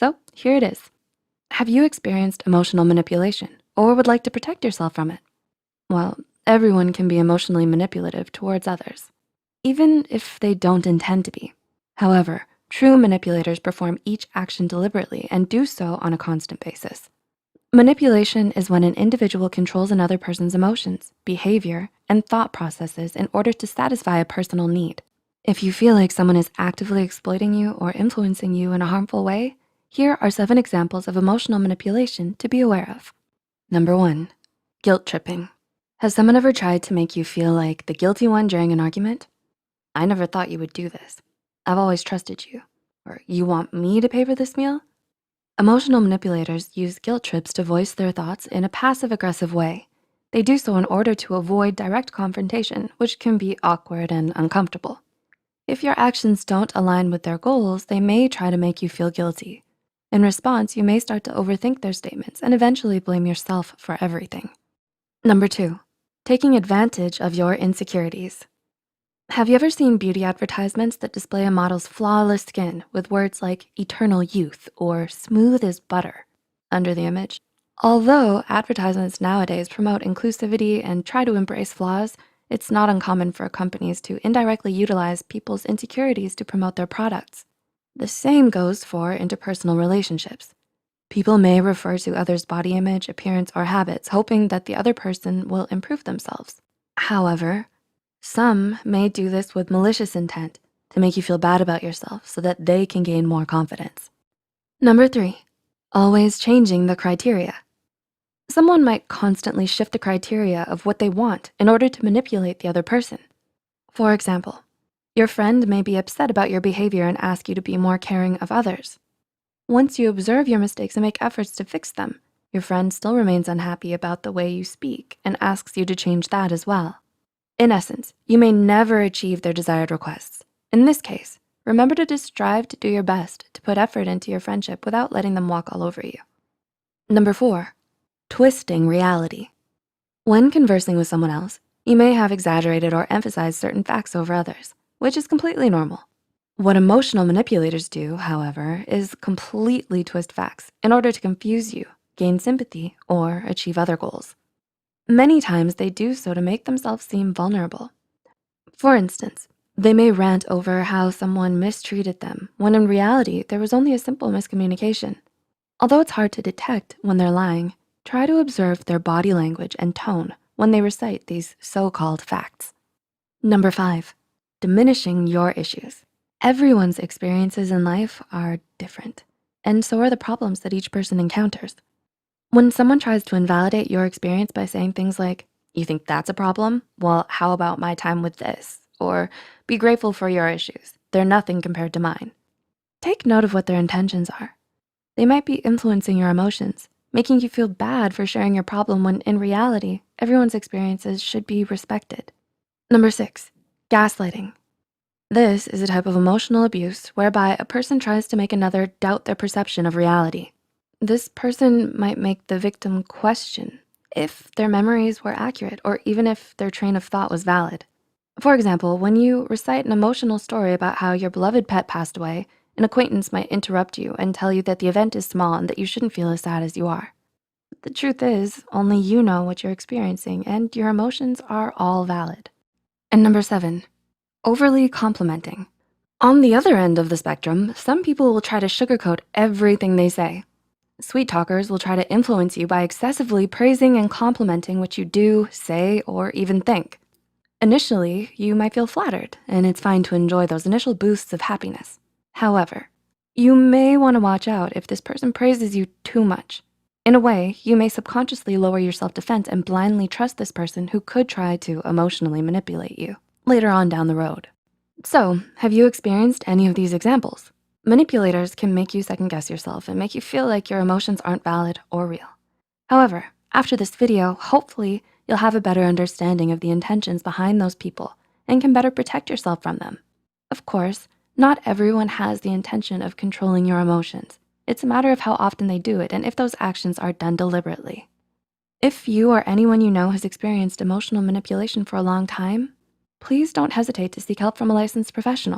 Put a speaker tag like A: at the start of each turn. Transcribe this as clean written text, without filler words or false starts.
A: So here it is. Have you experienced emotional manipulation or would like to protect yourself from it? Well, everyone can be emotionally manipulative towards others, even if they don't intend to be. However, true manipulators perform each action deliberately and do so on a constant basis. Manipulation is when an individual controls another person's emotions, behavior, and thought processes in order to satisfy a personal need. If you feel like someone is actively exploiting you or influencing you in a harmful way, here are 7 examples of emotional manipulation to be aware of. Number 1, guilt tripping. Has someone ever tried to make you feel like the guilty one during an argument? I never thought you would do this. I've always trusted you. Or you want me to pay for this meal? Emotional manipulators use guilt trips to voice their thoughts in a passive-aggressive way. They do so in order to avoid direct confrontation, which can be awkward and uncomfortable. If your actions don't align with their goals, they may try to make you feel guilty. In response, you may start to overthink their statements and eventually blame yourself for everything. Number 2, taking advantage of your insecurities. Have you ever seen beauty advertisements that display a model's flawless skin with words like eternal youth or smooth as butter under the image? Although advertisements nowadays promote inclusivity and try to embrace flaws, it's not uncommon for companies to indirectly utilize people's insecurities to promote their products. The same goes for interpersonal relationships. People may refer to others' body image, appearance, or habits, hoping that the other person will improve themselves. However, some may do this with malicious intent to make you feel bad about yourself so that they can gain more confidence. Number 3, always changing the criteria. Someone might constantly shift the criteria of what they want in order to manipulate the other person. For example, your friend may be upset about your behavior and ask you to be more caring of others. Once you observe your mistakes and make efforts to fix them, your friend still remains unhappy about the way you speak and asks you to change that as well. In essence, you may never achieve their desired requests. In this case, remember to just strive to do your best to put effort into your friendship without letting them walk all over you. Number 4, twisting reality. When conversing with someone else, you may have exaggerated or emphasized certain facts over others, which is completely normal. What emotional manipulators do, however, is completely twist facts in order to confuse you, gain sympathy, or achieve other goals. Many times they do so to make themselves seem vulnerable. For instance, they may rant over how someone mistreated them when in reality there was only a simple miscommunication. Although it's hard to detect when they're lying, try to observe their body language and tone when they recite these so-called facts. Number 5, diminishing your issues. Everyone's experiences in life are different, and so are the problems that each person encounters. When someone tries to invalidate your experience by saying things like, "You think that's a problem? Well, how about my time with this?" Or, "Be grateful for your issues. They're nothing compared to mine." Take note of what their intentions are. They might be influencing your emotions, making you feel bad for sharing your problem when in reality, everyone's experiences should be respected. Number 6, gaslighting. This is a type of emotional abuse whereby a person tries to make another doubt their perception of reality. This person might make the victim question if their memories were accurate or even if their train of thought was valid. For example, when you recite an emotional story about how your beloved pet passed away, an acquaintance might interrupt you and tell you that the event is small and that you shouldn't feel as sad as you are. The truth is, only you know what you're experiencing and your emotions are all valid. And number 7, overly complimenting. On the other end of the spectrum, some people will try to sugarcoat everything they say. Sweet talkers will try to influence you by excessively praising and complimenting what you do, say, or even think. Initially, you might feel flattered, and it's fine to enjoy those initial boosts of happiness. However, you may wanna watch out if this person praises you too much. In a way, you may subconsciously lower your self-defense and blindly trust this person who could try to emotionally manipulate you later on down the road. So, have you experienced any of these examples? Manipulators can make you second-guess yourself and make you feel like your emotions aren't valid or real. However, after this video, hopefully you'll have a better understanding of the intentions behind those people and can better protect yourself from them. Of course, not everyone has the intention of controlling your emotions. It's a matter of how often they do it and if those actions are done deliberately. If you or anyone you know has experienced emotional manipulation for a long time, please don't hesitate to seek help from a licensed professional.